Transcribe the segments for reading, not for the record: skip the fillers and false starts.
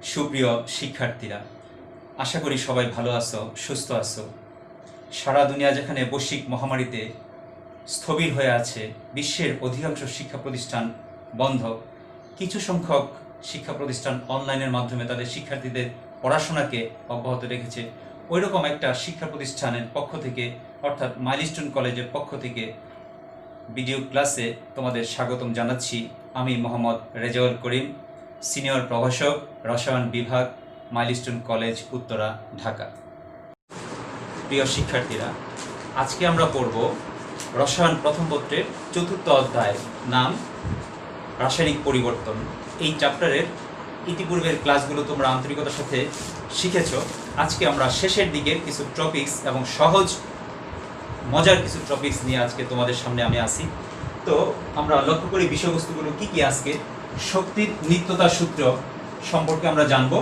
সুপ্রিয় শিক্ষার্থীরা, আশা করি সবাই ভালো আছো, সুস্থ আছো। সারা দুনিয়া যেখানে বৈশ্বিক মহামারীতে স্থবির হয়ে আছে, বিশ্বের অধিকাংশ শিক্ষা প্রতিষ্ঠান বন্ধ, কিছু সংখ্যক শিক্ষা প্রতিষ্ঠান অনলাইনের মাধ্যমে তাদের শিক্ষার্থীদের পড়াশোনাকে অব্যাহত রেখেছে। ওইরকম একটা শিক্ষা প্রতিষ্ঠানের পক্ষ থেকে, অর্থাৎ মাইলস্টোন কলেজের পক্ষ থেকে ভিডিও ক্লাসে তোমাদের স্বাগতম জানাচ্ছি। আমি মোহাম্মদ রেজাউল করিম, সিনিয়র প্রভাষক, রসায়ন বিভাগ, মাইলস্টোন কলেজ, উত্তরা, ঢাকা। প্রিয় শিক্ষার্থীরা, আজকে আমরা পড়ব রসায়ন প্রথম পত্রের ৪র্থ অধ্যায়, নাম রাসায়নিক পরিবর্তন। এই চ্যাপ্টারের ইতিপূর্বের ক্লাসগুলো তোমরা আন্তরিকতার সাথে শিখেছ। আজকে আমরা শেষের দিকে কিছু টপিকস এবং সহজ মজার কিছু টপিকস নিয়ে আজকে তোমাদের সামনে আমি আসি। তো আমরা লক্ষ্য করি বিষয়বস্তুগুলো কি কি। আজকে শক্তির নিত্যতা সূত্র সম্পর্কে আমরা জানব,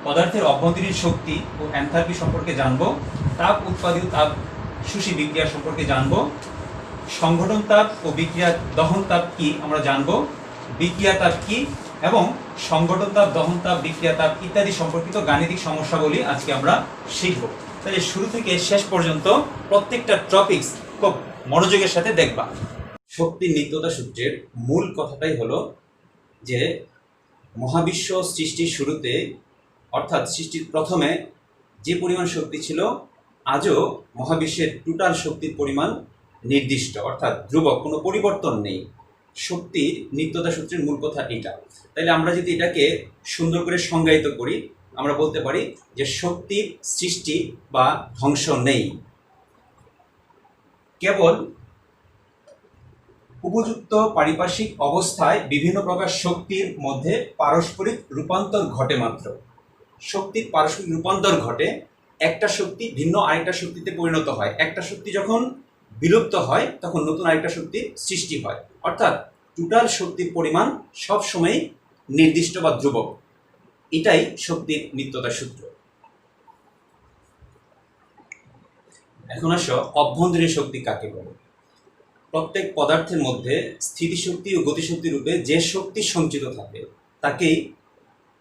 পদার্থের অভ্যন্তরীণ শক্তি ও এনথালপি সম্পর্কে জানব, তাপ উৎপাদিত তাপ শোষী বিক্রিয়া সম্পর্কে জানব, সংঘটন তাপ ও বিক্রিয়া দহন তাপ কি আমরা জানব, বিক্রিয়া তাপ কি এবং সংঘটন তাপ, দহন তাপ, বিক্রিয়া তাপ ইত্যাদি সম্পর্কিত গাণিতিক সমস্যাগুলি আজকে আমরা শিখব। তাহলে শুরু থেকে শেষ পর্যন্ত প্রত্যেকটা টপিকস খুব মনোযোগের সাথে দেখবা। শক্তির নিত্যতা সূত্রের মূল কথাটাই হলো যে মহাবিশ্ব সৃষ্টির শুরুতে, অর্থাৎ সৃষ্টির প্রথমে যে পরিমাণ শক্তি ছিল, আজও মহাবিশ্বের টোটাল শক্তির পরিমাণ নির্দিষ্ট, অর্থাৎ ধ্রুবক, কোনো পরিবর্তন নেই। শক্তির নিত্যতা সূত্রের মূল কথা এটা। তাইলে আমরা যদি এটাকে সুন্দর করে সংজ্ঞায়িত করি, আমরা বলতে পারি যে শক্তির সৃষ্টি বা ধ্বংস নেই, কেবল উপযুক্ত পারিপার্শ্বিক অবস্থায় বিভিন্ন প্রকার শক্তির মধ্যে পারস্পরিক রূপান্তর ঘটে মাত্র। শক্তির পারস্পরিক রূপান্তর ঘটে, একটা শক্তি ভিন্ন আরেকটা শক্তিতে পরিণত হয়। একটা শক্তি যখন বিলুপ্ত হয় তখন নতুন আরেকটা শক্তির সৃষ্টি হয়, অর্থাৎ টোটাল শক্তির পরিমাণ সবসময় নির্দিষ্ট বা ধ্রুবক। এটাই শক্তির নিত্যতা সূত্র। এখন আসো অভ্যন্তরীণ শক্তি কাকে বলে। প্রত্যেক পদার্থের মধ্যে স্থিতিশক্তি ও গতিশক্তি রূপে যে শক্তি সঞ্চিত থাকে তাকেই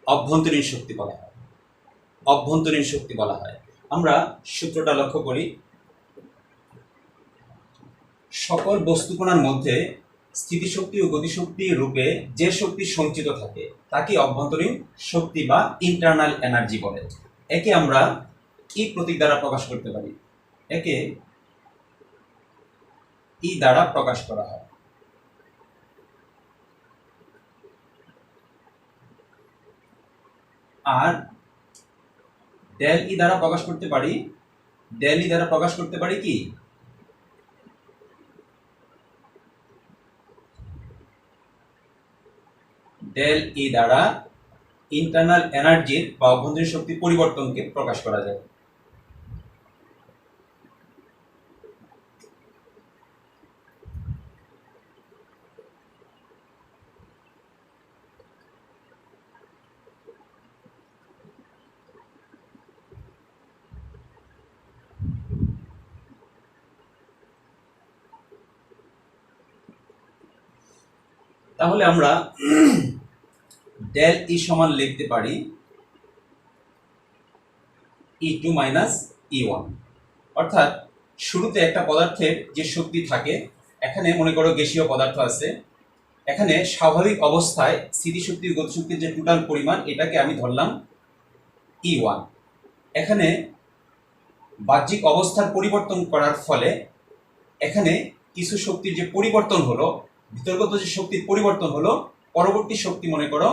অভ্যন্তরীণ শক্তি বলা হয়। অভ্যন্তরীণ শক্তি বলা হয়। আমরা সূত্রটা লক্ষ্য করি, সকল বস্তুকণার মধ্যে স্থিতিশক্তি ও গতিশক্তি রূপে যে শক্তি সঞ্চিত থাকে তাকে অভ্যন্তরীণ শক্তি বা ইন্টারনাল এনার্জি বলে। একে আমরা ই প্রতীক দ্বারা প্রকাশ করতে পারি। একে ই দ্বারা প্রকাশ করা হয়। আর ডেল ই দ্বারা প্রকাশ করতে পারি, ডেল ই দ্বারা প্রকাশ করতে পারি কি, ডেল ই দ্বারা ইন্টারনাল এনার্জির বা অভ্যন্তরীণ শক্তির পরিবর্তনকে প্রকাশ করা যায়। তাহলে আমরা ডেল ই সমান লিখতে পারি E2 মাইনাস E1। অর্থাৎ শুরুতে একটা পদার্থের যে শক্তি থাকে, এখানে মনে করো গ্যাসীয় পদার্থ আছে, এখানে স্বাভাবিক অবস্থায় স্থিতিশক্তি ও গতিশক্তির যে টোটাল পরিমাণ এটাকে আমি ধরলাম E1। এখানে বাহ্যিক অবস্থার পরিবর্তন করার ফলে এখানে কিছু শক্তির যে পরিবর্তন হলো, ভিতরগত যে শক্তির পরিবর্তন হলো, পরবর্তী শক্তি মনে করো,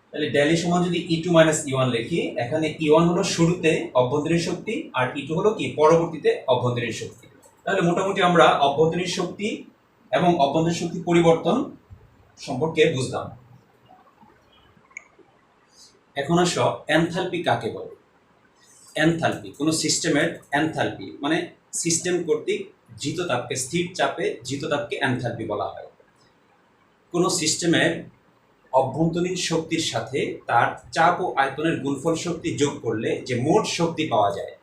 তাহলে ডেল ই সমান যদি E2 মাইনাস E1 লিখি, এখানে E1 হলো শুরুতে অভ্যন্তরীণ শক্তি আর E2 হলো কি পরবর্তীতে অভ্যন্তরীণ শক্তি। তাহলে মোটামুটি আমরা অভ্যন্তরীণ শক্তি এবং অভ্যন্তরীণ শক্তি পরিবর্তন সম্পর্কে বুঝলাম। এখন আসো এনথালপি কাকে বলে। এনথালপি, কোনো সিস্টেমের এনথালপি মানে সিস্টেম কর্তৃক জিত তাপকে, স্থির চাপে জিত তাপকে এনথালপি বলা হয়। কোনো সিস্টেমের অভ্যন্তরীণ শক্তির সাথে তার চাপ ও আয়তনের গুণফল শক্তি যোগ করলে যে মোট শক্তি পাওয়া যায়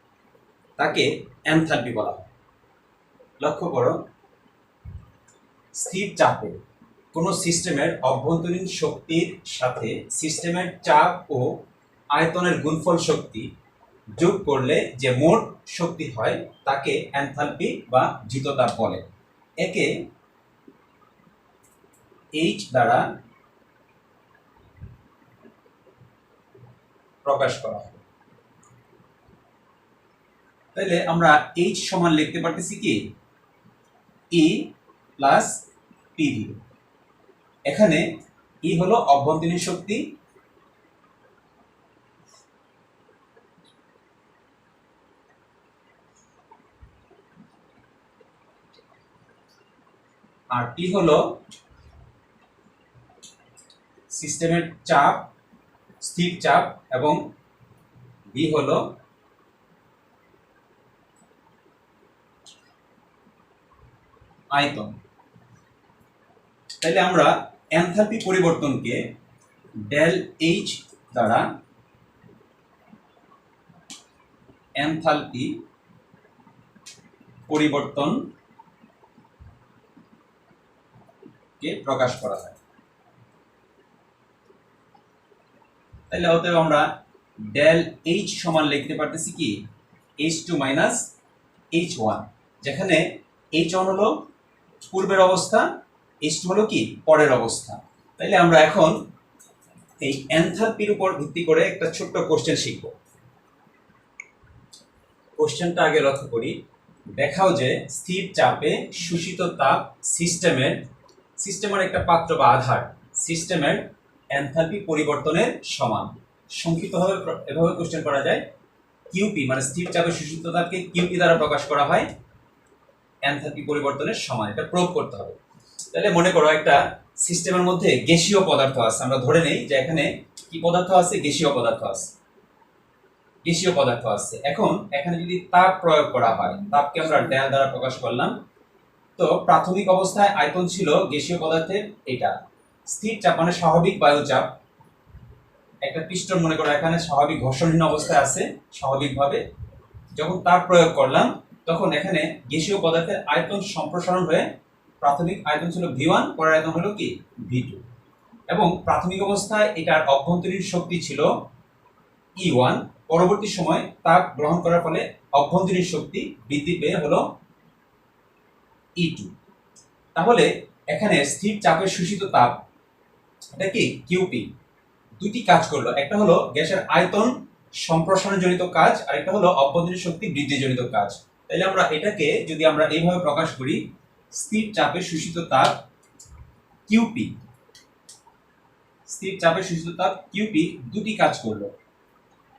তাকে এনথালপি বলা হয়। লক্ষ্য করো, স্থির চাপে কোনো সিস্টেমের অভ্যন্তরীণ শক্তির সাথে সিস্টেমের চাপ ও আয়তনের গুণফল শক্তি যোগ করলে যে মোট শক্তি হয় তাকে এনথালপি বা জিততাপ বলে। একে এইচ দ্বারা প্রকাশ করা হয়। তাহলে আমরা এইচ সমান লিখতে পারতেছি কি ই প্লাস পিভি। এখানে ই হলো অভ্যন্তরীণ শক্তি, আর টি হলো সিস্টেমের চাপ, স্থির চাপ, এবং ভি হলো আয়তন। তাহলে আমরা এনথালপি পরিবর্তনকে ডেল এইচ দ্বারা এনথালপি পরিবর্তন কে প্রকাশ করা হয়। তাহলে অতএব আমরা ডেল এইচ সমান লিখতে পারতেছি কি H2 মাইনাস H1, যেখানে H1 হলো পূর্বের অবস্থা, H2 হলো কি পরের অবস্থা। তাইলে আমরা এখন এই এনথালপির উপর ভিত্তি করে একটা ছোট্ট কোশ্চেন শিখব। কোশ্চেনটা আগে লক্ষ্য করি। দেখাও যে স্থির চাপে শোষিত তাপ সিস্টেমের একটা পাত্র বা আধার সিস্টেমের এনথালপি পরিবর্তনের সমান। সংক্ষিপ্তভাবে এভাবে কোশ্চেন করা যায়, কিউপি মানে স্থির চাপে শোষিত তাপকে কিউপি দ্বারা প্রকাশ করা হয় এনথালপি পরিবর্তনের সমান। এটা প্রুভ করতে হবে। তাহলে মনে করো একটা সিস্টেমের মধ্যে গ্যাসীয় পদার্থ আছে, আমরা ধরে নেই যে এখানে কি পদার্থ আছে, গ্যাসীয় পদার্থ আছে, গ্যাসীয় পদার্থ আছে। এখন এখানে যদি তাপ প্রয়োগ করা হয়, তাপকে আমরা ডেল দ্বারা প্রকাশ করলাম। তো প্রাথমিক অবস্থায় আয়তন ছিল গ্যাসীয় পদার্থের এটা, স্থির চাপ মানে স্বাভাবিক বায়ুচাপ। একটা পিস্টন মনে করো এখানে স্বাভাবিক ঘর্ষণহীন অবস্থায় আছে স্বাভাবিকভাবে। যখন তাপ প্রয়োগ করলাম তখন এখানে গ্যাসীয় পদার্থের আয়তন সম্প্রসারণ হয়ে প্রাথমিক আয়তন ছিল V1, পরের আয়তন হলো কি V2, এবং প্রাথমিক অবস্থায় এটার অভ্যন্তরীণ শক্তি ছিল E1। পরবর্তী সময় তাপ গ্রহণ করার ফলে অভ্যন্তরীণ শক্তি বৃদ্ধি পেয়ে হলো E2। তাহলে এখানে স্থির চাপের শোষিত তাপ এটা কি কিউপি, দুটি কাজ করলো। একটা হলো গ্যাসের আয়তন সম্প্রসারণজনিত কাজ, আর একটা হলো অভ্যন্তরীণ শক্তি বৃদ্ধিজনিত কাজ। তাহলে আমরা এটাকে যদি আমরা এইভাবে প্রকাশ করি, স্থির চাপে শোষিত তাপ কিউপি, স্থির চাপে শোষিত তাপ কিউপি দুটি কাজ করলো।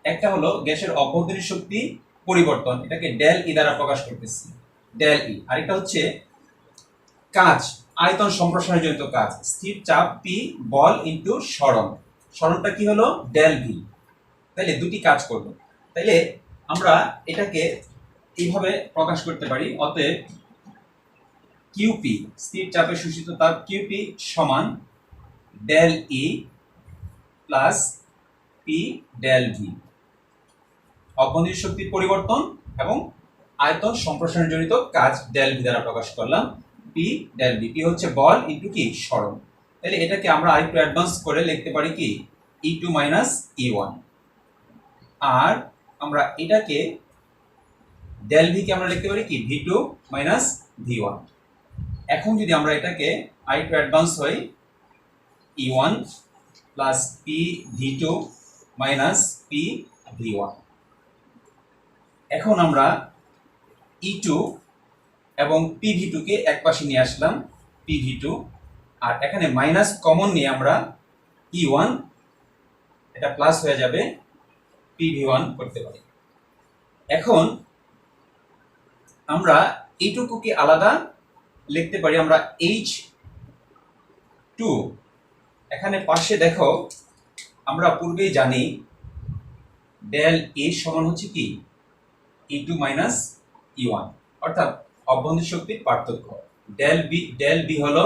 একটা হলো গ্যাসের অভ্যন্তরীণ শক্তি পরিবর্তন, এটাকে ডেল ই দ্বারা প্রকাশ করতেছি, ডেল ই। আরেকটা হচ্ছে কাজ, আয়তন সম্প্রসারণজনিত কাজ, স্থির চাপ পি বল ইনটু সরণ, সরণটা কি হলো ডেল ভি। তাহলে দুটি কাজ করলো। তাইলে আমরা এটাকে এইভাবে প্রকাশ করতে পারি। অতএব কিউপি স্থির চাপে শোষিত তাপ কিউপি সমান ডেল ই প্লাস পি ডেল ভি, অভ্যন্তরীণ শক্তির পরিবর্তন এবং আয়তন সম্প্রসারণজনিত কাজ ডেল ভি দ্বারা প্রকাশ করলাম। পি ডেল ভি, পি হচ্ছে বল ইনটু কি সরণ। তাহলে এটাকে আমরা আরেকটু অ্যাডভান্স করে লিখতে পারি কি E2 মাইনাস E1, আর আমরা এটাকে ডেল ভি কে আমরা লিখতে পারি কি V2 মাইনাস V1। এখন যদি আমরা এটাকে আরেকটু অ্যাডভান্স হই, E1 plus P V2 minus P V1। এখন আমরা E2 এবং PV2 কে এক পাশে নিয়ে আসলাম, PV2, আর এখানে মাইনাস কমন নিয়ে আমরা E1 এটা প্লাস হয়ে যাবে PV1 করতে পারি। এখন আমরা এইটুকুকে আলাদা লিখতে পারি আমরা H2। এখানে পাশে দেখো আমরা পূর্বেই জানি ডেল এ সমান হচ্ছে কি E2 মাইনাস E1, অর্থাৎ অভ্যন্তরীণ শক্তির পার্থক্য। ডেল বি হলো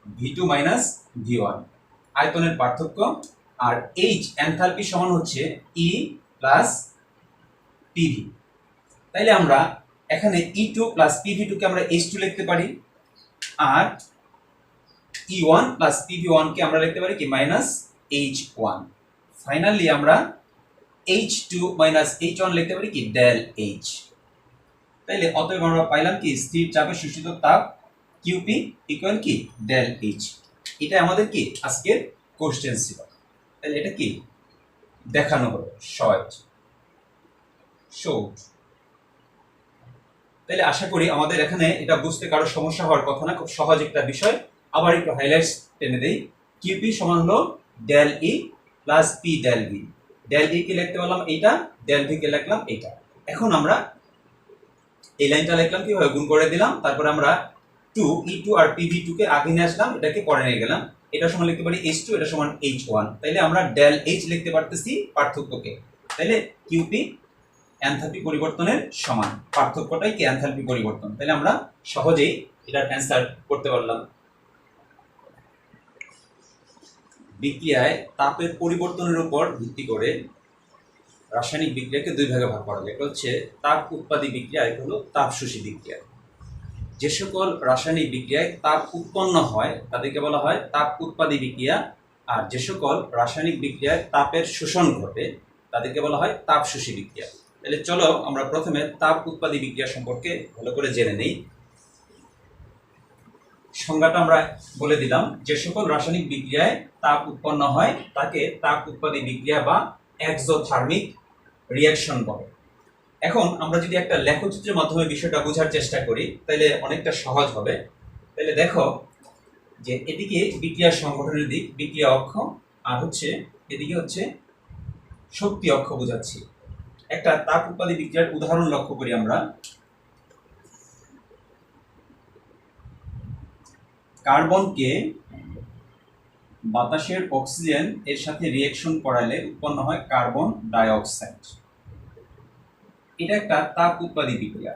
V2 মাইনাস V1, আয়তনের পার্থক্য। আর H এনথালপি সমান হচ্ছে E প্লাস PV। তাইলে আমরা এখানে E2 প্লাস PV2 কে আমরা H2 লিখতে পারি। আর E1 প্লাস PV1 কে আমরা লিখতে পারি কি মাইনাস H1। ফাইনালি আমরা H2 মাইনাস H1 লিখতে পারি কি ডেল H। তাইলে অতএব আমরা পাইলাম কি স্থির চাপে শোষিত তাপ QP ইকুয়াল কি ডেল H। এটা আমাদের কি আজকের কোশ্চেন ছিল। তাহলে এটা কি দেখানো হলো শর্ট। তাহলে আশা করি আমাদের এখানে এটা বুঝতে কারো সমস্যা হওয়ার কথা না, খুব সহজ একটা বিষয়। আবার একটু হাইলাইটস টেনে দেই। QP সমান হলো del E plus P del V। Del E কে লিখতে পারলাম এইটা, ডেল V কে লিখলাম এইটা। এখন আমরা এই লাইনটা লিখলাম কিভাবে গুণ করে দিলাম, তারপর আমরা 2 E2 আর PV2 কে আগে নিয়ে আসলাম, এটাকে পরে নিয়ে গেলাম। এটা সমান লিখতে পারি H2, এটা সমান H1। তাইলে আমরা ডেল H লিখতে পারতেছি পার্থক্যকে। তাইলে QP এনথালপি পরিবর্তনের সমান, পার্থক্যটাই কি এনথালপি পরিবর্তন। তাহলে আমরা সহজেই এটার অ্যান্সার করতে পারলাম। বিক্রিয়ায় তাপের পরিবর্তনের উপর ভিত্তি করে রাসায়নিক বিক্রিয়াকে দুই ভাগে ভাগ করা যায়। একটা হচ্ছে তাপ উৎপাদী বিক্রিয়া, একটা হলো তাপ শোষী বিক্রিয়া। যে সকল রাসায়নিক বিক্রিয়ায় তাপ উৎপন্ন হয় তাদেরকে বলা হয় তাপ উৎপাদী বিক্রিয়া, আর যে সকল রাসায়নিক বিক্রিয়ায় তাপের শোষণ ঘটে তাদেরকে বলা হয় তাপ শোষী বিক্রিয়া। তাহলে চলো আমরা প্রথমে তাপ উৎপাদী বিক্রিয়া সম্পর্কে ভালো করে জেনে নেই। সংজ্ঞাটা আমরা বলে দিলাম, যে সকল রাসায়নিক বিক্রিয়ায় তাপ উৎপন্ন হয় তাকে তাপ উৎপাদী বিক্রিয়া বা এক্সোথার্মিক রিঅ্যাকশন বলে। এখন আমরা যদি একটা লেখচিত্রের মাধ্যমে বিষয়টা বোঝার চেষ্টা করি তাহলে অনেকটা সহজ হবে। তাহলে দেখো যে এদিকে বিক্রিয়ার সংগঠনের দিক, বিক্রিয়া অক্ষ, আর হচ্ছে এদিকে হচ্ছে শক্তি অক্ষ বোঝাচ্ছি। একটা তাপ উৎপাদী বিক্রিয়ার উদাহরণ লক্ষ্য করি আমরা। কার্বনকে বাতাসের অক্সিজেন এর সাথে রিঅ্যাকশন করালে উৎপন্ন হয় কার্বন ডাই অক্সাইড। এটা একটা তাপ উৎপাদী বিক্রিয়া।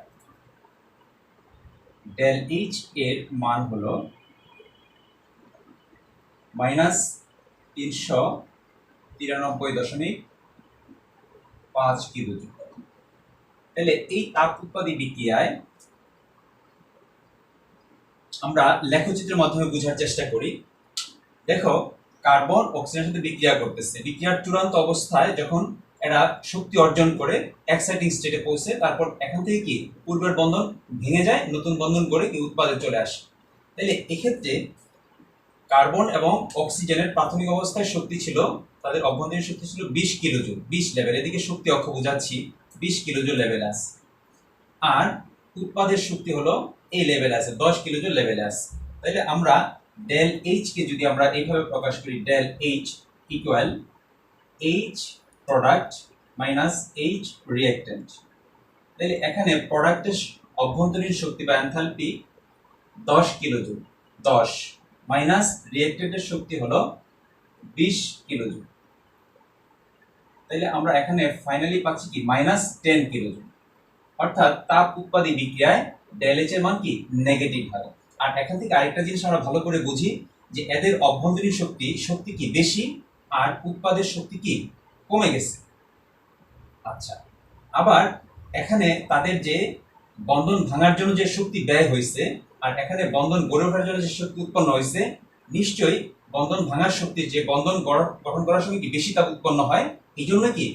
ডেল এইচ এর মান হলো -393.5 কিলোজুল। তাহলে এই তাপ উৎপাদী বিক্রিয়ায় আমরা লেখচিত্রের মাধ্যমে বোঝার চেষ্টা করি। দেখো কার্বন অক্সিজেনের সাথে বিক্রিয়া করতেছে, বিক্রিয়ার চূড়ান্ত অবস্থায় যখন এরা শক্তি অর্জন করে এক্সাইটিং স্টেটে পৌঁছে, তারপর এখান থেকে কি পূর্বের বন্ধন ভেঙে যায়, নতুন বন্ধন গড়ে কি উৎপাদে চলে আসে। তাহলে এক্ষেত্রে কার্বন এবং অক্সিজেনের প্রাথমিক অবস্থায় শক্তি ছিল, তাদের অভ্যন্তরীণ শক্তি ছিল 20 কিলোজুল, 20 লেভেল। এদিকে শক্তি অক্ষ বোঝাচ্ছি 20 কিলোজুল লেভেল আছে, আর উৎপাদের শক্তি হলো এই লেভেল আছে 10 কিলোজুল লেভেল আছে। তাহলে আমরা ডেল এইচ কে যদি আমরা এইভাবে প্রকাশ করি, del H equal H product minus H reactant. তাহলে এখানে প্রোডাক্টের অভ্যন্তরীণ শক্তি বা এনথালপি 10 কিলোজুল, 10 মাইনাস রিঅ্যাক্ট্যান্টের শক্তি হলো 20 কিলোজুল। তাহলে আমরা এখানে ফাইনালি পাচ্ছি কি -10 কিলোজুল। অর্থাৎ তাপ উৎপাদী বিক্রিয়ায় ডেল এইচ এর মান কি নেগেটিভ হয়। আর এখান থেকে আরেকটা জিনিস আমরা ভালো করে বুঝি যে এদের অভ্যন্তরীণ শক্তি কি বেশি, আর উৎপাদের শক্তি কি কমে গেছে। আচ্ছা, আবার এখানে তাদের যে বন্ধন ভাঙার জন্য যে শক্তি ব্যয় হয়েছে, আর এখানে বন্ধন গড়ে ওঠার জন্য যে শক্তি উৎপন্ন হয়েছে, নিশ্চয়ই বন্ধন ভাঙার শক্তি, যে বন্ধন গঠন করার সময় কি বেশি তাপ উৎপন্ন হয়, এই জন্য কি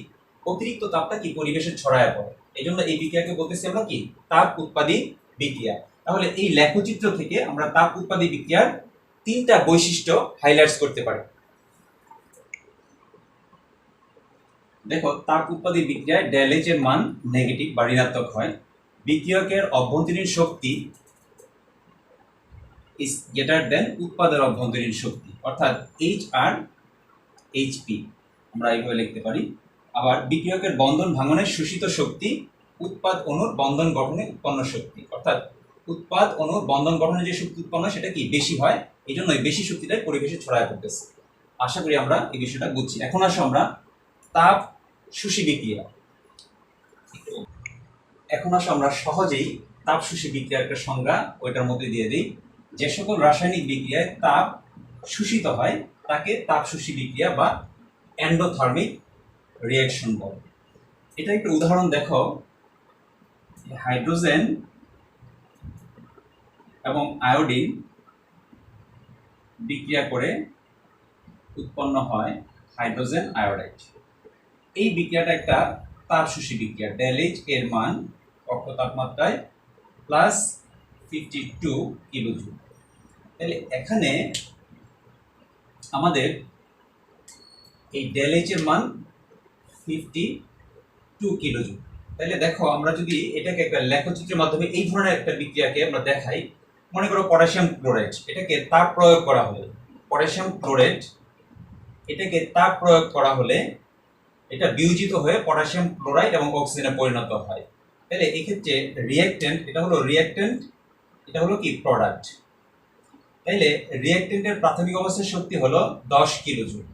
অতিরিক্ত তাপটা কি পরিবেশে ছড়ায় পড়ে। এই জন্য এই বিক্রিয়াকে বলতেছি আমরা কি তাপ উৎপাদী বিক্রিয়া। তাহলে এই লেখচিত্র থেকে আমরা তাপ উৎপাদী বিক্রিয়ার 3টা বৈশিষ্ট্য হাইলাইটস করতে পারি। দেখো তাপ উৎপাদী বিক্রিয়ায় ডেল এইচ এর মান নেগেটিভ বা ঋণাত্মক হয়। বিক্রিয়কের অভ্যন্তরীণ শক্তি ইজ গ্রেটার দেন উৎপাদের অভ্যন্তরীণ শক্তি, অর্থাৎ এইচ আর এইচপি আমরা এইভাবে লিখতে পারি। আবার বিক্রিয়কের বন্ধন ভাঙনের শোষিত শক্তি উৎপাদ অণুর বন্ধন গঠনে উৎপন্ন শক্তি, অর্থাৎ উৎপাদ অণুর বন্ধন গঠনে যে শক্তি উৎপন্ন হয় সেটা কি বেশি হয়, এই জন্য বেশি শক্তিটাই পরিবেশে ছড়ায় পড়তেছে। আশা করি আমরা এই বিষয়টা বুঝছি। এখন আসো আমরা তাপ শোষী বিক্রিয়া। এখন আসো আমরা সহজেই তাপ শোষী বিক্রিয়ার একটা সংজ্ঞা ওইটার মধ্যে দিয়ে দিই। যে সকল রাসায়নিক বিক্রিয়ায় তাপ শোষিত হয় তাকে তাপ শোষী বিক্রিয়া বা এন্ডোথার্মিক রিঅ্যাকশন বলে। এটা একটা উদাহরণ দেখো, হাইড্রোজেন এবং আয়োডিন বিক্রিয়া করে উৎপন্ন হয় হাইড্রোজেন আয়োডাইড। এই বিক্রিয়াটা একটা তাপশোষী বিক্রিয়া। ডেল এইচ এর মান কক্ষ তাপমাত্রায় প্লাস 52 কিলোজুল। তাহলে এখানে আমাদের এই ডেল এইচ এর মান 52 কিলোজুল। তাহলে দেখো আমরা যদি এটাকে একটা লেখচিত্রের মাধ্যমে এই ধরনের একটা বিক্রিয়াকে আমরা দেখাই, মনে করো পটাশিয়াম ক্লোরাইড, এটাকে তাপ প্রয়োগ করা হলে, পটাশিয়াম ক্লোরাইড এটাকে তাপ প্রয়োগ করা হলে এটা বিয়োজিত হয়ে পটাশিয়াম ক্লোরাইড এবং অক্সিজেনে পরিণত হয়। তাহলে এই ক্ষেত্রে রিঅ্যাকট্যান্ট, এটা হলো রিঅ্যাকট্যান্ট, এটা হলো কি প্রোডাক্ট। তাইলে রিঅ্যাকট্যান্টের প্রাথমিক অবস্থার শক্তি হলো 10 কিলোজুল।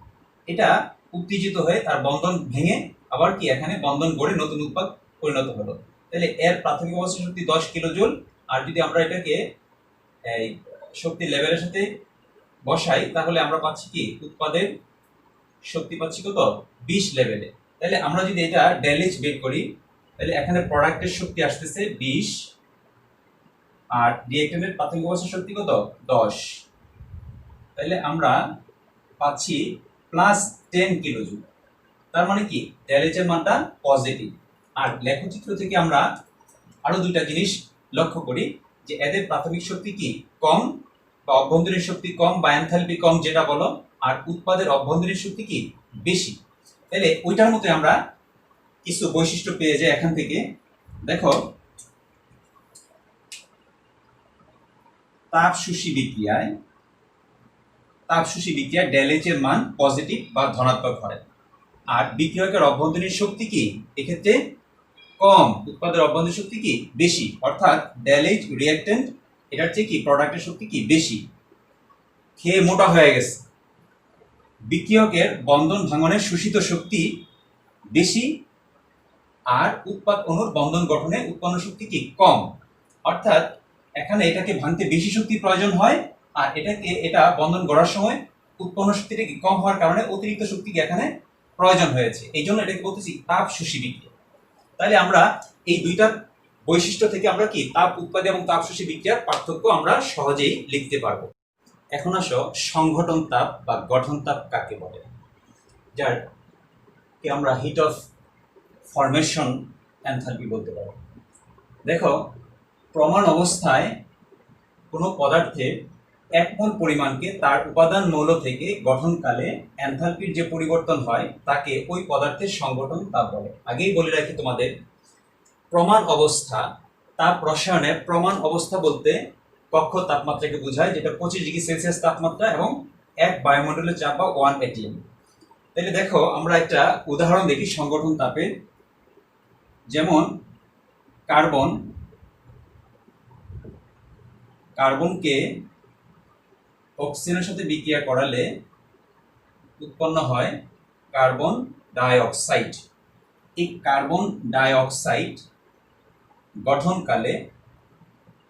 এটা উত্তেজিত হয়ে তার বন্ধন ভেঙে আবার কি এখানে বন্ধন গড়ে নতুন উৎপাদ পরিণত হলো। তাহলে এর প্রাথমিক অবস্থার শক্তি 10 কিলোজুল। আর যদি আমরা এটাকে এই শক্তির লেভেলের সাথে বসাই তাহলে আমরা পাচ্ছি কি উৎপাদের শক্তি পাচ্ছি কত 20 লেভেলে। তাহলে আমরা যদি এটা ডেল এইচ বের করি তাহলে এখানে প্রোডাক্টের শক্তি আসতেছে 20 আর রিঅ্যাকট্যান্টের প্রাথমিক অবস্থার শক্তি কত 10। তাহলে আমরা পাচ্ছি প্লাস 10 কিলোজুল। তার মানে কি ডেল এইচ এর মানটা পজিটিভ। আর লেখচিত্র থেকে আমরা আরো দুইটা জিনিস লক্ষ্য করি যে এদের প্রাথমিক শক্তি কি কম বা অভ্যন্তরীণ শক্তি কম বা এনথালপি কম যেটা বলো, আর উৎপাদের অভ্যন্তরীণ শক্তি কি বেশি। তাহলে ওইটার মতো আমরা কিছু বৈশিষ্ট্য পেয়ে যাই এখান থেকে। দেখো তাপশোষী বিক্রিয়ায় ডেল এইচ এর মান পজিটিভ বা ধনাত্মক হয়। আর বিক্রিয়কের অভ্যন্তরীণ শক্তি কি এক্ষেত্রে কম, উৎপাদের অভ্যন্তরীণ শক্তি কি বেশি, অর্থাৎ ডেল এইচ রিঅ্যাকট্যান্ট এটার চেয়ে কি প্রোডাক্টের শক্তি কি বেশি। খেয়ে মোটা হয়ে গেছে। বিক্রিয়কের বন্ধন ভাঙনের শোষিত শক্তি বেশি আর উৎপাদ অণুর বন্ধন গঠনে উৎপন্ন শক্তি কি কম, অর্থাৎ এখানে এটাকে ভাঙতে বেশি শক্তির প্রয়োজন হয় আর এটা বন্ধন গড়ার সময় উৎপন্ন শক্তিটা কি কম হওয়ার কারণে অতিরিক্ত শক্তি কি এখানে প্রয়োজন হয়েছে। এই জন্য এটাকে বলতেছি তাপশোষী বিক্রিয়া। তাহলে আমরা এই দুইটা বৈশিষ্ট্য থেকে আমরা কি তাপ উৎপাদী এবং তাপশোষী বিক্রিয়ার পার্থক্য আমরা সহজেই লিখতে পারবো। এখন আসো সংঘটন তাপ বা গঠন তাপ কাকে বলে, যার কে আমরা হিট অফ ফরমেশন এনথালপি বলতে পারি। দেখো প্রমাণ অবস্থায় কোনো পদার্থের 1 মোল পরিমাণকে তার উপাদান মৌল থেকে গঠনকালে এনথালপির যে পরিবর্তন হয় তাকে ওই পদার্থের সংঘটন তাপ বলে। আগেই বলে রাখি তোমাদের, প্রমাণ অবস্থা তাপ রসায়নের প্রমাণ অবস্থা বলতে কক্ষ তাপমাত্রাকে বোঝায়, যেটা 25 ডিগ্রি সেলসিয়াস তাপমাত্রা এবং 1 বায়ুমণ্ডলের চাপ বা 1 atm। তাহলে দেখো আমরা একটা উদাহরণ দেখি সংগঠন তাপের। যেমন কার্বনকে অক্সিজেনের সাথে বিক্রিয়া করালে উৎপন্ন হয় কার্বন ডাই অক্সাইড। এই কার্বন ডাই অক্সাইড গঠনকালে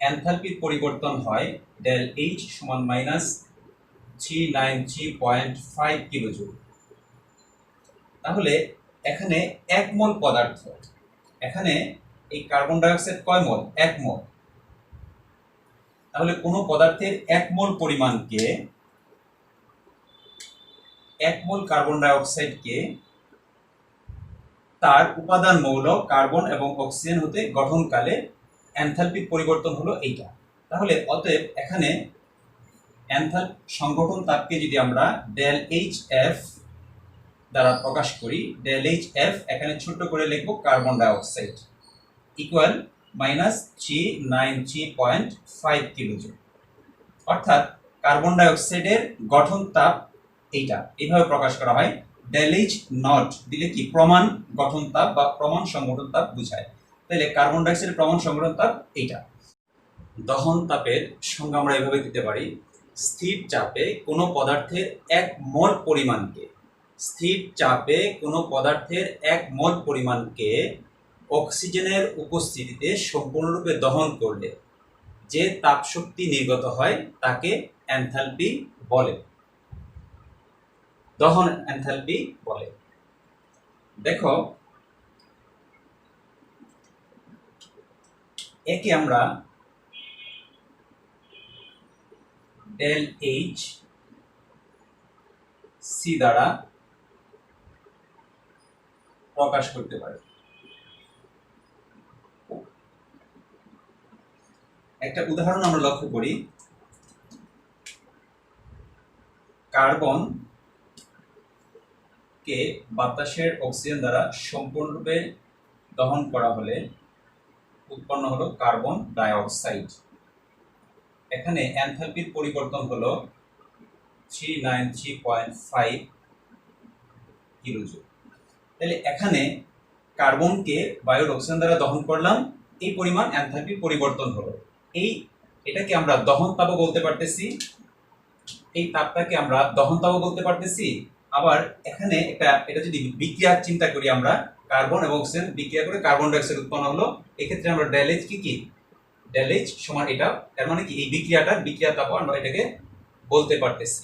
এনথালপির পরিবর্তন হয় ডেল এইচ সমান -393.5 কিলোজুল। তাহলে এখানে 1 মোল পদার্থ, এখানে এই কার্বন ডাই অক্সাইড কয় মোল 1 মোল। তাহলে কোনো পদার্থের 1 মোল পরিমাণকে 1 মোল কার্বন ডাই অক্সাইডকে তার উপাদান মৌল কার্বন এবং অক্সিজেন হতে গঠনকালে এনথালপির পরিবর্তন হলো এইটা। তাহলে অতএব এখানে সংগঠন তাপকে যদি আমরা ডেল এইচ এফ দ্বারা প্রকাশ করি, ডেল এইচ এফ এখানে ছোট করে লিখব কার্বন ডাই অক্সাইড ইকুয়াল -393.5 কিলোজুল। অর্থাৎ কার্বন ডাই অক্সাইডের গঠন তাপ এইটা, এইভাবে প্রকাশ করা হয়। ডেল এইচ নট দিলে কি প্রমাণ গঠন তাপ বা প্রমাণ সংগঠন তাপ বোঝায়। তাহলে কার্বন ডাই অক্সাইডের প্রমাণ সংগঠন তাপ এইটা। দহন তাপের সংজ্ঞা আমরা এভাবে দিতে পারি, স্থির চাপে কোনো পদার্থের 1 মোল পরিমাণকে, স্থির চাপে কোনো পদার্থের 1 মোল পরিমাণকে অক্সিজেনের উপস্থিতিতে সম্পূর্ণরূপে দহন করলে যে তাপ শক্তি নির্গত হয় তাকে এনথালপি বলে, দহন এনথালপি বলে। দেখো একে আমরা ডেল এইচ সি দ্বারা প্রকাশ করতে পারে। একটা উদাহরণ আমরা লক্ষ্য করি, কার্বন কে বাতাসের অক্সিজেন দ্বারা সম্পূর্ণরূপে দহন করা হলে উৎপন্ন হলো কার্বন ডাই অক্সাইড। এখানে এনথালপির পরিবর্তন হলো 393.5 কিলোজুল। তাহলে এখানে কার্বনকে বায়ুর অক্সিজেন দ্বারা দহন করলাম, এই পরিমাণ এনথালপির পরিবর্তন হলো। এটাকে আমরা দহন তাপও বলতে পারতেছি, এই তাপটাকে আমরা দহন তাপও বলতে পারতেছি। আবার এখানে এটা যদি বিক্রিয়া চিন্তা করি, আমরা কার্বন এবং অক্সিজেন বিক্রিয়া করে কার্বন ডাই অক্সাইড উৎপন্ন হলো, এক্ষেত্রে আমরা ডেল এইচ কি ডেল এইচ সমান এটা, তার মানে কি এই বিক্রিয়া তাপও আমরা এটাকে বলতে পারতেছি।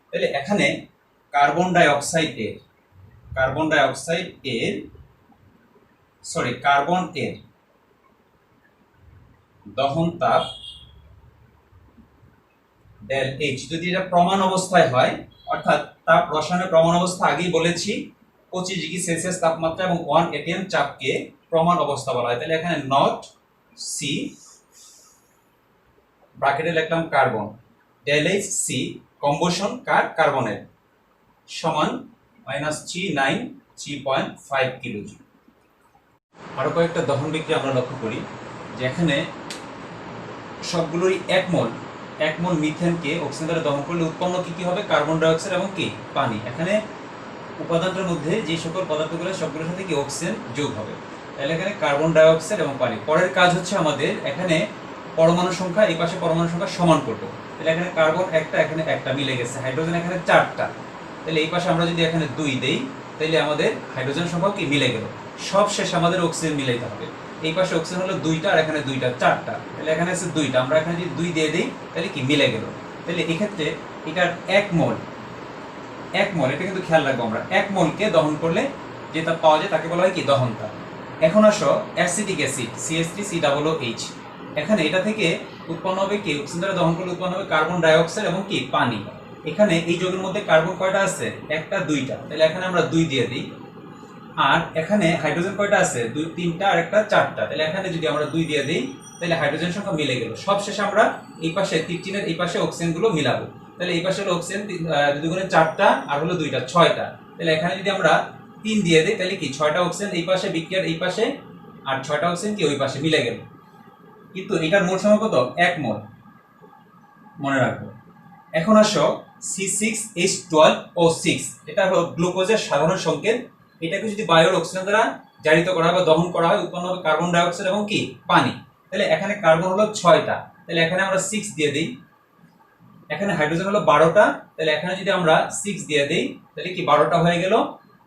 তাহলে এখানে কার্বন ডাই কার্বন এর দহন তাপ ডেল এইচ যদি এটা প্রমাণ অবস্থায় হয়, অর্থাৎ তাপ রসায়নের প্রমাণ অবস্থা আগেই বলেছি 25 ডিগ্রি সেলসিয়াস তাপমাত্রা এবং 1 atm চাপকে প্রমাণ অবস্থা বলা হয়। তাহলে এখানে নট সি ব্র্যাকেটে লিখলাম কার্বন, ডেল এইচ সি কম্বুশন কার্বনের সমান -393.5 কিলোজুল। আরো কয়েকটা দহন বিক্রিয়া আমরা লক্ষ্য করি, যে এখানে সবগুলোরই এক মোল মিথেনকে অক্সিজেন দ্বারা দহন করলে উৎপন্ন কি হবে, কার্বন ডাই অক্সাইড এবং পানি। এখানে উপাদানটার মধ্যে যে সকল পদার্থগুলো সবগুলোর সাথে অক্সিজেন যোগ হবে, তাহলে এখানে কার্বন ডাই অক্সাইড এবং পানি। পরের কাজ হচ্ছে আমাদের এখানে পরমাণু সংখ্যা, এই পাশে পরমাণু সংখ্যা সমান করব। তাহলে এখানে কার্বন একটা, এখানে একটা মিলে গেছে, হাইড্রোজেন এখানে 4টা, তাহলে এই পাশে আমরা যদি এখানে 2 দেই, তাহলে আমাদের হাইড্রোজেন সংখ্যাও মিলে গেল। সব শেষ আমাদের অক্সিজেন মিলাইতে হবে। এই পাশে অক্সিজেন হলো 2টা আর এখানে 2টা, 4টা, তাহলে এখানে আছে 2টা, আমরা এখানে যদি 2 দিয়ে দেই তাহলে মিলে গেল। তাহলে এক্ষেত্রে এটার 1 মোল, এটা কিন্তু খেয়াল রাখবো, আমরা 1 মোলকে দহন করলে যে তাপ পাওয়া যায় তাকে বলা হয় দহন তাপ। এখন আসো অ্যাসিটিক অ্যাসিড CH3COOH, এখানে এটা থেকে উৎপন্ন হবে অক্সিজেন দ্বারা দহন করলে উৎপন্ন হবে কার্বন ডাই অক্সাইড এবং পানি। এখানে এই যৌগের মধ্যে কার্বন কয়টা আছে, একটা, 2টা, তাহলে এখানে আমরা 2 দিয়ে দিই। আর এখানে হাইড্রোজেন কয়টা আছে, 2, 3টা আর একটা 4টা, তাহলে এখানে যদি আমরা 2 দিয়ে দিই তাহলে হাইড্রোজেন সংখ্যা মিলে গেল। সবশেষে আমরা এই পাশে 13-এর এই পাশে অক্সিজেন গুলো মিলাবো, তাহলে এই পাশে হলো অক্সিজেন 2 গুণে 4টা আর হলো 2টা, 6টা, তাহলে এখানে যদি আমরা 3 দিয়ে দিই তাহলে 6টা অক্সিজেন এই পাশে বিক্রিয়ার এই পাশে আর 6টা অক্সিজেন ওই পাশে মিলে গেল। কিন্তু এটার মোল সংখ্যা কত, 1 মোল, মনে রাখবো। এখন আসো C6H12O6, এটা হলো গ্লুকোজের সাধারণ সংকেত। এটাকে যদি বায়ুর অক্সিজেন দ্বারা জারিত করা হয় বা দহন করা হয়, উৎপন্ন হবে কার্বন ডাই অক্সাইড এবং পানি। তাহলে এখানে কার্বন হলো 6টা, তাহলে এখানে আমরা 6 দিয়ে দিই। এখানে হাইড্রোজেন হলো 12টা, তাহলে এখানে যদি আমরা 6 দিয়ে দিই তাহলে 12টা হয়ে গেল।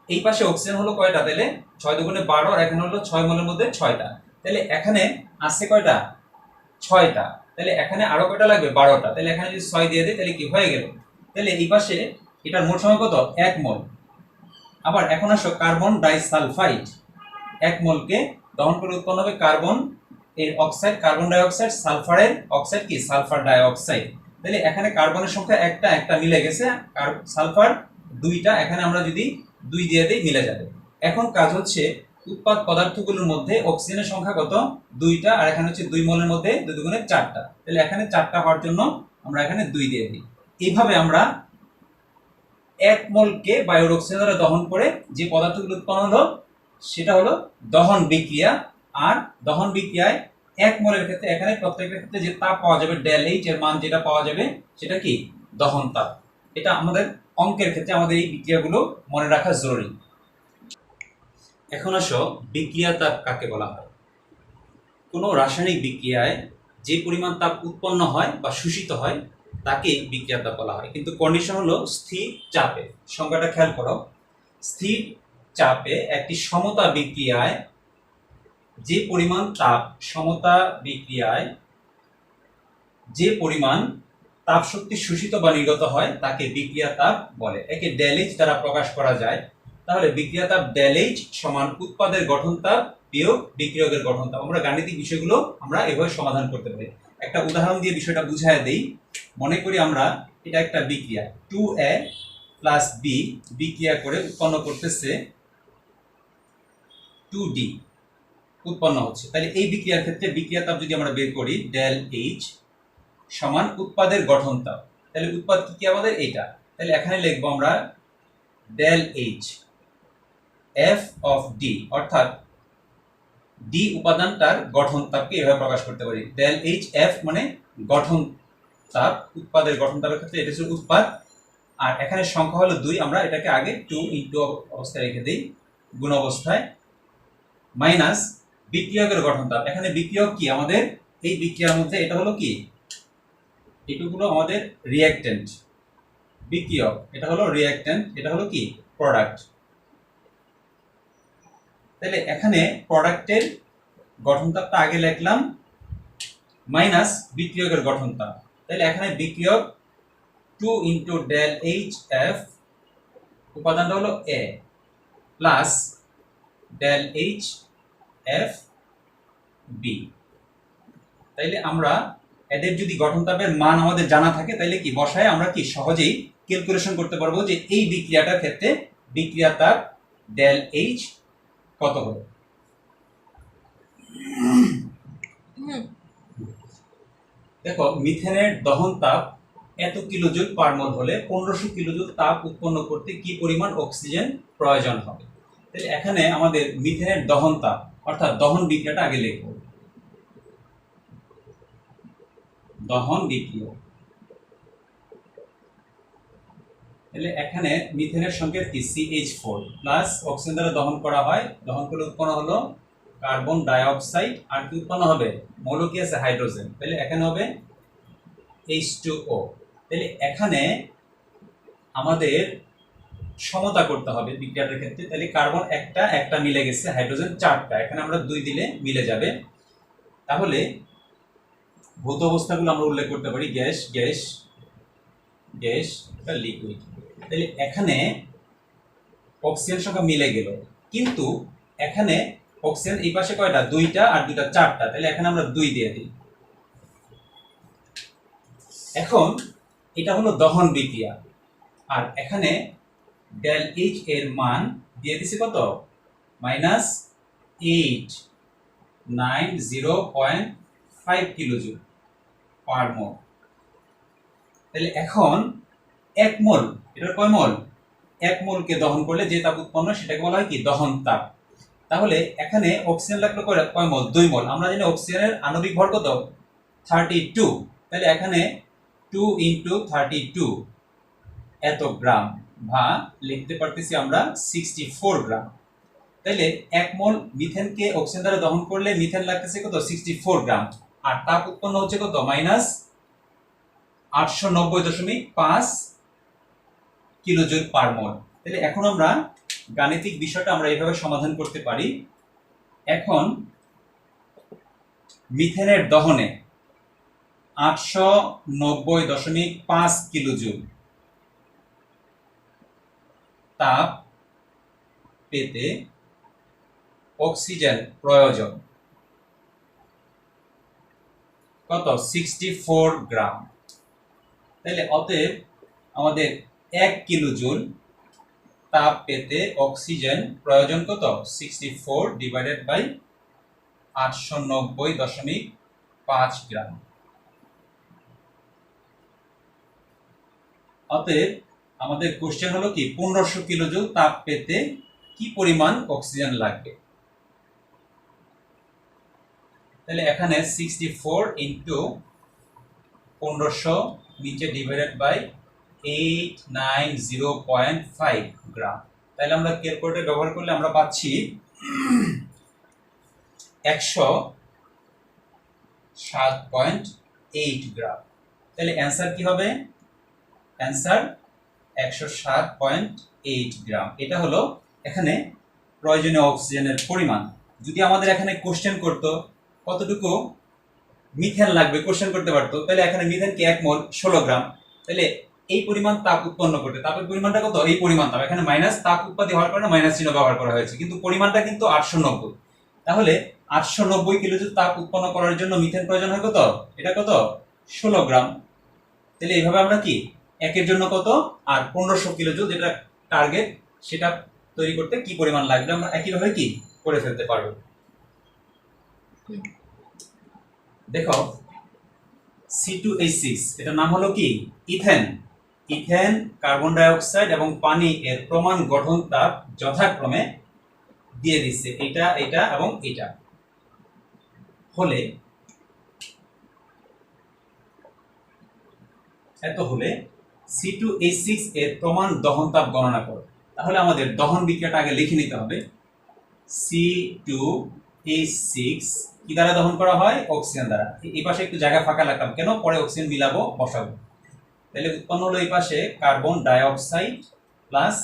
এই পাশে অক্সিজেন হলো কয়টা, তাহলে 6 দুগুণে 12, আর এখানে হলো 6 মোলের মধ্যে 6টা, তাহলে এখানে আসছে কয়টা, 6টা, তাহলে এখানে আরো কয়টা লাগবে, 12টা, তাহলে এখানে যদি 6 দিয়ে দিই তাহলে হয়ে গেল। তাহলে এই পাশে এটার মোল সংখ্যা কত, 1 মোল। আবার এখন আসো কার্বন ডাই সালফাইড, 1 মোলকে দহন করে উৎপন্ন হবে কার্বন এর অক্সাইড, কার্বন ডাই oxide, সালফারের oxide sulphur die oxide. তাহলে এখানে কার্বনের সংখ্যা একটা মিলে গেছে, আর সালফার 2টা, এখানে আমরা যদি 2 দিয়ে দিই মিলে যাবে। এখন কাজ হচ্ছে উৎপাদ পদার্থগুলোর মধ্যে অক্সিজেনের সংখ্যা কত, 2টা, আর এখানে হচ্ছে 2 মোলের মধ্যে 2 দুগুণে 4টা, তাহলে এখানে 4টা হওয়ার জন্য আমরা এখানে 2 দিয়ে দিই। এইভাবে আমরা 1 মোলকে বায়ুর অক্সিজেন দ্বারা দহন করে যে পদার্থগুলো উৎপন্ন হলো সেটা হলো দহন বিক্রিয়া। আর দহন বিক্রিয়ায় 1 মোলের ক্ষেত্রে এখানে প্রত্যেকের ক্ষেত্রে যে তাপ পাওয়া যাবে, ডেল এইচ এর মান যেটা পাওয়া যাবে সেটা দহন তাপ। এটা আমাদের অঙ্কের ক্ষেত্রে আমাদের এই বিক্রিয়াগুলো মনে রাখা জরুরি। এখন আসো বিক্রিয়া তাপ কাকে বলা হয়। কোনো রাসায়নিক বিক্রিয়ায় যে পরিমাণ তাপ উৎপন্ন হয় বা শোষিত হয় তাকে বিক্রিয়া তাপ বলা হয়, কিন্তু কন্ডিশন হলো স্থির চাপে। সংজ্ঞাটা খেয়াল করো, স্থির চাপে একটি সমতা বিক্রিয়ায় যে পরিমাণ তাপ শক্তি শোষিত বা নির্গত হয় তাকে বিক্রিয়া তাপ বলে। একে ডেল এইচ দ্বারা প্রকাশ করা যায়। তাহলে বিক্রিয়া তাপ ডেল এইচ সমান উৎপাদের গঠন তাপ বিয়োগ বিক্রিয়কের গঠন তাপ। আমরা গাণিতিক বিষয়গুলো আমরা এভাবে সমাধান করতে পারি। একটা উদাহরণ দিয়ে বিষয়টা বুঝায় দেই। মনে করি আমরা এটা একটা বিক্রিয়া 2a প্লাস বি বিক্রিয়া করে উৎপন্ন করতেছে 2d উৎপন্ন হচ্ছে। তাহলে এই বিক্রিয়ার ক্ষেত্রে বিক্রিয়া তাপ যদি আমরা বের করি ডেল এইচ সমান উৎপাদের গঠন তাপ, তাহলে উৎপাদ কি আমাদের এটা, তাহলে এখানে লিখবো আমরা del H F of D, অর্থাৎ ডি উপাদানটার গঠন তাপকে এভাবে প্রকাশ করতে পারি। ডেল এইচ এফ মানে গঠন তাপ, উৎপাদের গঠন তাপের ক্ষেত্রে এটা হচ্ছে উৎপাদ, আর এখানে সংখ্যা হলো 2, আমরা এটাকে আগে 2 ইনটু অবস্থায় রেখে দিই গুণ অবস্থায়, মাইনাস বিক্রিয়কের গঠন তাপ। এখানে বিক্রিয়ক কি আমাদের, এই বিক্রিয়ার মধ্যে এটা হলো কি, এটুকুলো আমাদের রিঅ্যাক্ট্যান্ট, বিক্রিয়ক এটা হলো রিঅ্যাক্ট্যান্ট, এটা হলো কি প্রোডাক্ট। তাহলে এখানে প্রোডাক্টের গঠন তাপটা আগে লিখলাম মাইনাস বিক্রিয়কের গঠন তাপ, তাহলে এখানে বিক্রিয়ক 2 ইনটু ডেল এইচ এফ উপাদানটা হলো A plus del H F B. তাইলে আমরা এদের যদি গঠন তাপের মান আমাদের জানা থাকে তাইলে কি বসায় আমরা কি সহজেই ক্যালকুলেশন করতে পারবো যে এই বিক্রিয়াটার ক্ষেত্রে বিক্রিয়া তাপ ডেল এইচ কত হবে। দেখো মিথেনের দহন তাপ এত কিলোজুল পার মোল হলে 1500 কিলোজুল তাপ উৎপন্ন করতে কি পরিমাণ অক্সিজেন প্রয়োজন হবে। তাহলে এখানে আমাদের মিথেনের দহন তাপ অর্থাৎ দহন বিক্রিয়াটা আগে লিখব, দহন বিক্রিয়া। তাহলে এখানে মিথেনের সংকেত কি CH4 প্লাস অক্সিজেন দ্বারা দহন করা হয়, দহন করলে উৎপন্ন হলো কার্বন ডাই অক্সাইড, আর কি উৎপন্ন হবে মৌল কি আছে হাইড্রোজেন, তাহলে এখানে হবে H2O। তাহলে এখানে আমাদের সমতা করতে হবে বিক্রিয়াটার ক্ষেত্রে, তাহলে কার্বন একটা মিলে গেছে, হাইড্রোজেন 4টা, এখানে আমরা 2 দিলে মিলে যাবে। তাহলে ভৌত অবস্থাগুলো আমরা উল্লেখ করতে পারি গ্যাস গ্যাস গ্যাস এটা লিকুইড। তাহলে এখানে অক্সিজেন সংখ্যা মিলে গেল, কিন্তু এখানে অক্সিজেন এই পাশে কয়টা 2টা আর 2টা 4টা, তাহলে এখানে আমরা 2 দিয়ে দিই। এখন এটা হলো দহন বিক্রিয়া, আর এখানে ডেল এইচ এর মান দিয়ে দিছি কত -890.5 কিলোজুল পার মোল। তাহলে এখন 1 মোল, এটার কয় মোল, 1 মোলকে দহন করলে যে তাপ উৎপন্ন সেটাকে বলা হয় কি দহন তাপ। তাহলে এখানে অক্সিজেন লাগলো কয় মোল, 2 মোল। আমরা জানি অক্সিজেনের আণবিক ভর কত 32, তাহলে এখানে 2 ইনটু 32 এত গ্রাম, বা লিখতে পারতেছি আমরা 64 গ্রাম। তাহলে 1 মোল মিথেনকে অক্সিজেন দ্বারা দহন করলে মিথেন লাগতেছে কত 64 গ্রাম, আর তাপ উৎপন্ন হচ্ছে কত -890.5 কিলোজুল পার মোল। তাহলে এখন আমরা গাণিতিক বিষয়টা আমরা এইভাবে সমাধান করতে পারি। এখন মিথেনের দহনে 890.5 কিলোজুল তাপ পেতে অক্সিজেন প্রয়োজন কত 64 গ্রাম। তাহলে অতএব আমাদের 1 কিলোজুল তাপ পেতে অক্সিজেন প্রয়োজন কত 64 ডিভাইডেড বাই 890.5 গ্রাম। অতএব আমাদের কোশ্চেন হলো কি 1500 কিলোজুল তাপ পেতে কি পরিমাণ অক্সিজেন লাগবে। তাহলে এখানে 64 ইনটু 1500 নিচে ডিভাইডেড বাই 890.5 গ্রাম। তাহলে আমরা ক্যালকুলেটর ব্যবহার করলে আমরা পাচ্ছি 107.8 গ্রাম। তাহলে অ্যান্সার কি হবে, অ্যান্সার 107.8 গ্রাম। এটা হলো এখানে প্রয়োজনীয় অক্সিজেনের পরিমাণ। যদি আমাদের এখানে কোশ্চেন করতো কতটুকু মিথেন লাগবে, কোশ্চেন করতে পারতো, তাহলে এখানে মিথেন কি 1 মোল 16 গ্রাম, তাহলে এই পরিমাণ তাপ উৎপন্ন করতে, তাপের পরিমাণটা কত এই পরিমাণ তাপ, এখানে মাইনাস তাপ উৎপত্তি হওয়ার কারণে মাইনাস চিহ্ন ব্যবহার করা হয়েছে, কিন্তু পরিমাণটা কিন্তু 890। তাহলে 890 কিলোজুল তাপ উৎপন্ন করার জন্য মিথেন প্রয়োজন হয় কত, এটা কত 16 গ্রাম। তাহলে এইভাবে আমরা কি একের জন্য কত আর 1500 কিলোজুল যেটা টার্গেট সেটা তৈরি করতে কি পরিমাণ লাগবে আমরা একইভাবে কি করে ফেলতে পারবো। দেখো C2H6 এটার নাম হলো কি ইথেন। ইথেন, কার্বন ডাই অক্সাইড এবং পানি এর প্রমাণ গঠন তাপ যথাক্রমে দিয়ে দিচ্ছে এটা এটা এবং এটা হলে এত হলে C2H6 এর প্রমাণ দহন তাপ গণনা করো। তাহলে আমাদের দহন বিক্রিয়াটা আগে লিখে নিতে হবে। C2H6 কি দ্বারা দহন করা হয়? অক্সিজেন দ্বারা। এই পাশে একটু জায়গা ফাঁকা রাখলাম কেন, পরে অক্সিজেন মিলাবো বসাবো। তাহলে উৎপন্ন হলো এই পাশে কার্বন ডাই অক্সাইড প্লাস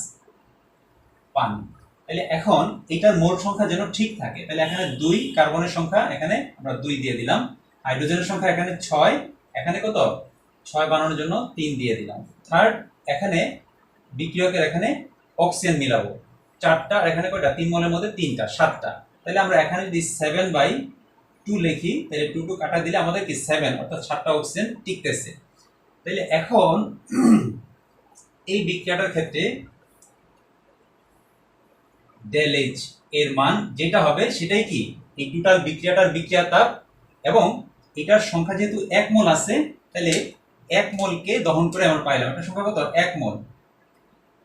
পানি। তাহলে এখন এটার মোল সংখ্যা যেন ঠিক থাকে, তাহলে এখানে 2 কার্বনের সংখ্যা এখানে আমরা 2 দিয়ে দিলাম, হাইড্রোজেনের সংখ্যা এখানে 6, এখানে কত 6 বানানোর জন্য 3 দিয়ে দিলাম। থার্ড এখানে বিক্রিয়কের এখানে অক্সিজেন মিলাবো 4টা, আর এখানে কয়টা 3 মোলের মধ্যে 3টা 7টা। তাহলে আমরা এখানে যদি 7/2 লিখি তাহলে 2 2 কাটা দিলে আমাদের কি 7 অর্থাৎ 7টা অক্সিজেন টিকতেছে। তাহলে এখন এই বিক্রিয়াটার ক্ষেত্রে ডেল এইচ এর মান যেটা হবে সেটাই কি এই টোটাল বিক্রিয়াটার বিক্রিয়া তাপ, এবং এটার সংখ্যা যেহেতু 1 মোল আছে তাহলে 1 মোলকে দহন করে আমরা পাইলাম এটা সংখ্যা কত 1 মোল।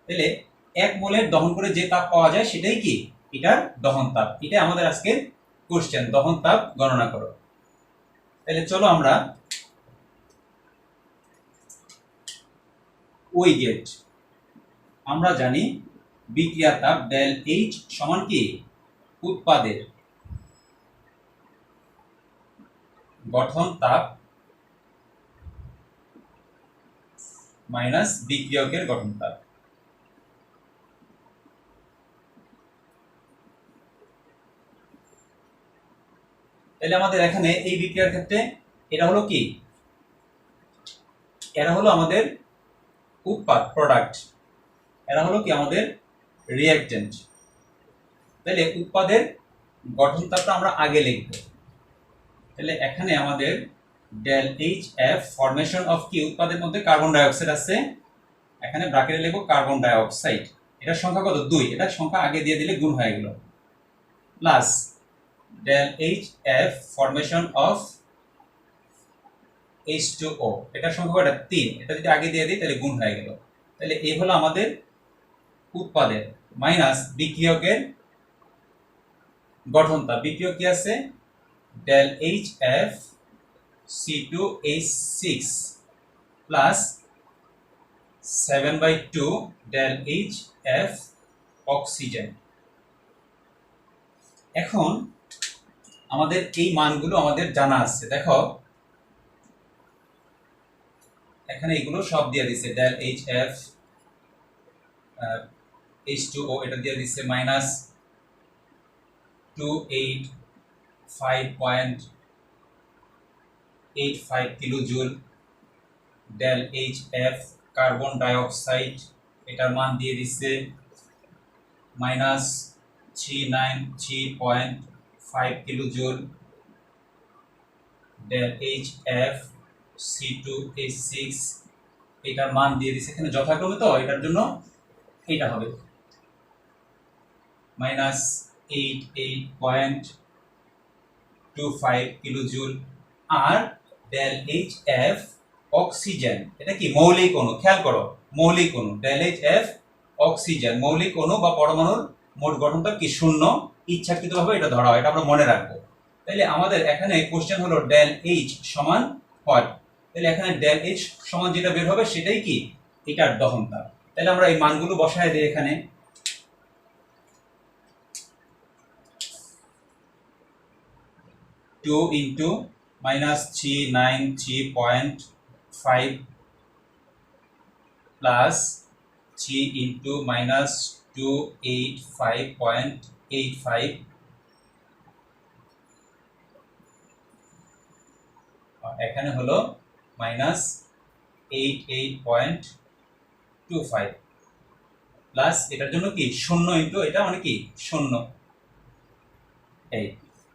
তাহলে 1 মোলের দহন করে যে তাপ পাওয়া যায় সেটাই কি এটার দহন তাপ। এটা আমাদের আজকের কোশ্চেন, দহন তাপ গণনা করো। তাহলে চলো আমরা ওই গেট আমরা জানি বিক্রিয়া তাপ ডেল এইচ সমান কি উৎপাদের গঠন তাপ মাইনাস বিক্রিয়কের গঠন তাপ। তাহলে আমাদের এখানে এই বিক্রিয়ার ক্ষেত্রে এটা হলো কি, এরা হলো আমাদের উৎপাদ প্রোডাক্ট, এরা হলো কি আমাদের রিঅ্যাকট্যান্ট। তাহলে উৎপাদের গঠন তাপটা আমরা আগে লিখব। তাহলে এখানে আমাদের del H F formation of কি উৎপাদের মধ্যে কার্বন ডাই অক্সাইড আছে, এখানে ব্র্যাকেটে লিখব কার্বন ডাই অক্সাইড, এটার সংখ্যা কত 2, এটার সংখ্যা আগে দিয়ে দিলে গুণ হয়ে গেল, plus del H F formation of H2O, এটার সংখ্যা কত 3, এটা যদি আগে দিয়ে দিই তাহলে গুণ হয়ে গেল। তাহলে এই হলো আমাদের উৎপাদের মাইনাস বিক্রিয়কের গঠন তাপ। বিক্রিয়ক কি আছে del H F C2H6 plus 7/2 del H F oxygen. এখন আমাদের এই মানগুলো আমাদের জানা আছে, দেখো এখানে এগুলো সব দিয়ে দিছে ডেল এইচ এফ H2O এটা দিয়ে দিছে minus 285.85 kilojoule, del H F carbon ডাই অক্সাইড এটার মান দিয়ে দিচ্ছে minus 393.5 kilojoule, del H F C2H6 এটার মান দিয়ে দিচ্ছে এখানে যথাক্রমে, তো এটার জন্য এটা হবে মাইনাস 88.25 কিলোজুল। আর ডেল এইচ এফ অক্সিজেন এটা কি মৌলিক অণু, খেয়াল করো মৌলিক অণু, ডেল এইচ এফ অক্সিজেন মৌলিক অণু বা পরমাণুর মোট গঠনটা কি শূন্য, ইচ্ছাকৃতভাবে এটা ধরা হয়, এটা আমরা মনে রাখবো। তাহলে আমাদের এখানে কোশ্চেন হলো ডেল এইচ সমান হয়, তাহলে এখানে ডেল এইচ সমান যেটা বের হবে সেটাই কি এটার দহন তাপ। তাহলে আমরা এই মানগুলো বসায় দিই এখানে, two into minus 393.5 plus 3 into minus 285.85 এখানে হলো মাইনাস 88.25 প্লাস এটার জন্য কি শূন্য ইন্টু এটা মানে কি শূন্য। এই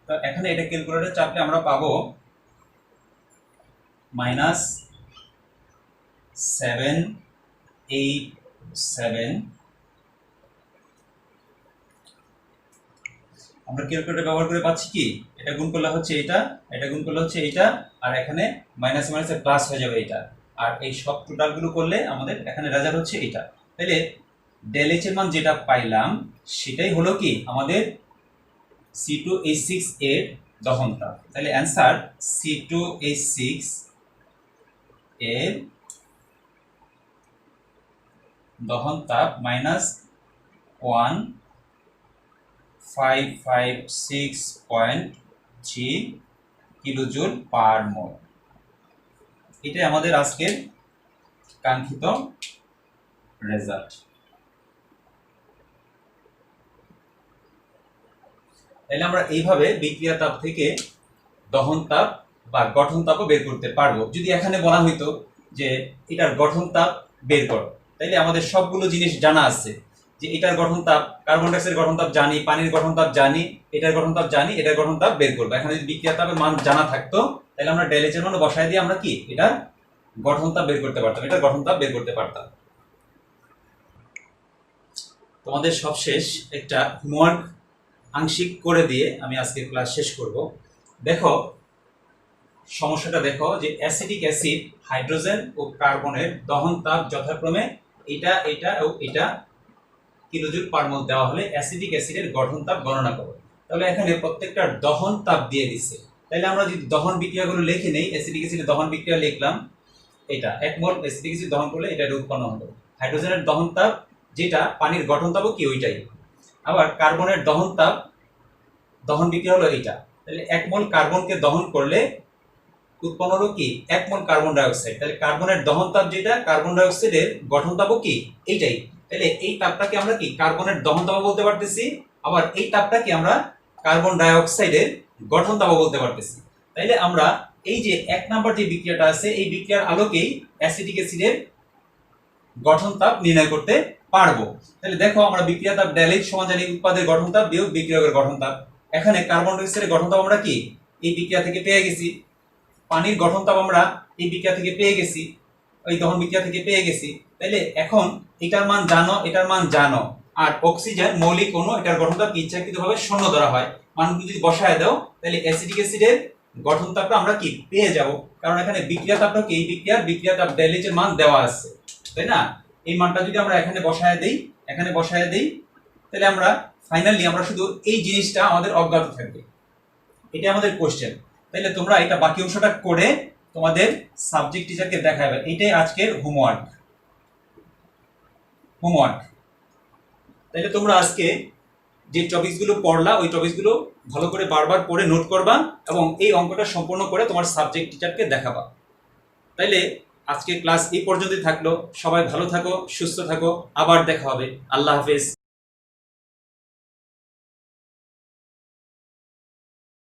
তো এখানে এটা ক্যালকুলেটর চাপলে আমরা পাবো মাইনাস 787। আমরা ক্যালকুলেটর ব্যবহার করে পাচ্ছি কি, এটা গুণ করলে হচ্ছে এটা, এটা গুণ করলে হচ্ছে এইটা, আর এখানে মাইনাস মাইনাসে প্লাস হয়ে যাবে এটা, আর এই সব টোটালগুলো করলে আমাদের এখানে রেজাল্ট হচ্ছে এটা। তাহলে ডেল এইচ এর মান যেটা পাইলাম সেটাই হলো কি আমাদের C2H6 এর দহন তাপ। তাহলে অ্যান্সার C2H6 এর দহন তাপ -1556.3 কিলোজুল পার মোল। এটাই আমাদের আজকের কাঙ্ক্ষিত রেজাল্ট। তাহলে আমরা এইভাবে বিক্রিয়া তাপ থেকে দহন তাপ বা গঠন তাপও বের করতে পারবো। যদি এখানে বলা হইতো যে এটার গঠন তাপ বের করো, তাইলে আমাদের সবগুলো জিনিস জানা আছে, যে এটার গঠন তাপ, কার্বন ডাইঅক্সাইডের গঠন তাপ জানি, পানির গঠন তাপ জানি, এটার গঠন তাপ জানি, এটার গঠন তাপ বের করবো। এখানে যদি বিক্রিয়া তাপের মান জানা থাকতো তাহলে আমরা ডেল এইচ এর মান বসায় দিয়ে আমরা কি এটার গঠন তাপ বের করতে পারতাম, এটার গঠন তাপ বের করতে পারতাম। তোমাদের সবশেষ একটা হোমওয়ার্ক আংশিক করে দিয়ে আমি আজকে ক্লাস শেষ করব। দেখো সমস্যাটা দেখো, যে অ্যাসিটিক অ্যাসিড, হাইড্রোজেন ও কার্বনের দহন তাপ যথাক্রমে এটা এটা ও এটা কিলোজুল পার মোল দেওয়া হলে অ্যাসিটিক অ্যাসিডের গঠন তাপ গণনা করো। তাহলে এখানে প্রত্যেকটা দহন তাপ দিয়ে দিচ্ছে। তাহলে আমরা যদি দহন বিক্রিয়াগুলো লিখে নেই, অ্যাসিটিক অ্যাসিডের দহন বিক্রিয়া লিখলাম, এটা 1 মোল অ্যাসিটিক অ্যাসিড দহন করলে এটা উৎপন্ন হলো। হাইড্রোজেনের দহন তাপ যেটা পানির গঠন তাপও কি ওইটাই। আবার কার্বনের দহন তাপ, দহন বিক্রিয়া হলো এইটা। তাহলে 1 মোল কার্বনকে দহন করলে উৎপন্ন হলো কি 1 মোল কার্বন ডাইঅক্সাইড। তাহলে কার্বনের দহন তাপ যেটা, কার্বন ডাইঅক্সাইডের গঠন তাপও কি এইটাই। তাহলে এই তাপটাকে আমরা কি কার্বনের দহন তাপ বলতে পারতেছি, আবার এই তাপটাকে আমরা কার্বন ডাইঅক্সাইডের গঠন তাপ বলতে পারতেছি। তাইলে আমরা এই যে 1 নাম্বার যে বিক্রিয়াটা আছে, এই বিক্রিয়ার আলোকেই অ্যাসিটিক অ্যাসিডের গঠন তাপ নির্ণয় করতে পারবো। তাহলে দেখো আমরা বিক্রিয়া তাপ ডেল এইচ সমান জানি উৎপাদের গঠন তাপ বিয়োগ বিক্রিয়কের গঠন তাপ। এখানে কার্বন ডাইঅক্সাইডের গঠন তাপ আমরা কি এই বিক্রিয়া থেকে পেয়ে গেছি, পানির গঠন তাপ আমরা এই বিক্রিয়া থেকে পেয়ে গেছি, ওই দহন বিক্রিয়া থেকে পেয়ে গেছি। তাইলে এখন এটার মান জানো, এটার মান জানো, আর অক্সিজেন মৌলিক অণু, এটার গঠন তাপ ইচ্ছাকৃতভাবে শূন্য ধরা হয়, মানগুলো যদি বসায় দাও তাহলে অ্যাসিটিক অ্যাসিডের গঠন তাপটা আমরা কি পেয়ে যাব, কারণ এখানে বিক্রিয়া তাপটা কি এই বিক্রিয়া তাপ ডেল এইচ এর মান দেওয়া আছে, তাই না? এই মানটা যদি আমরা এখানে বসায় দেই, তাহলে আমরা ফাইনালি আমরা শুধু এই জিনিসটা আমাদের অজ্ঞাত থাকবে। এটা আমাদের কোশ্চেন। তাহলে তোমরা এটা বাকি অংশটা করে তোমাদের সাবজেক্ট টিচারকে দেখাবে। এটাই আজকের হোমওয়ার্ক। তাহলে তোমরা আজকে যে টপিকসগুলো পড়লা ওই টপিকসগুলো ভালো করে বারবার পড়ে নোট করবা এবং এই অঙ্কটা সম্পূর্ণ করে তোমার সাবজেক্ট টিচারকে দেখাবা। তাইলে আজকে ক্লাস এই পর্যন্তই থাকলো। সবাই ভালো থাকো, সুস্থ থাকো, আবার দেখা হবে। আল্লাহ হাফেজ।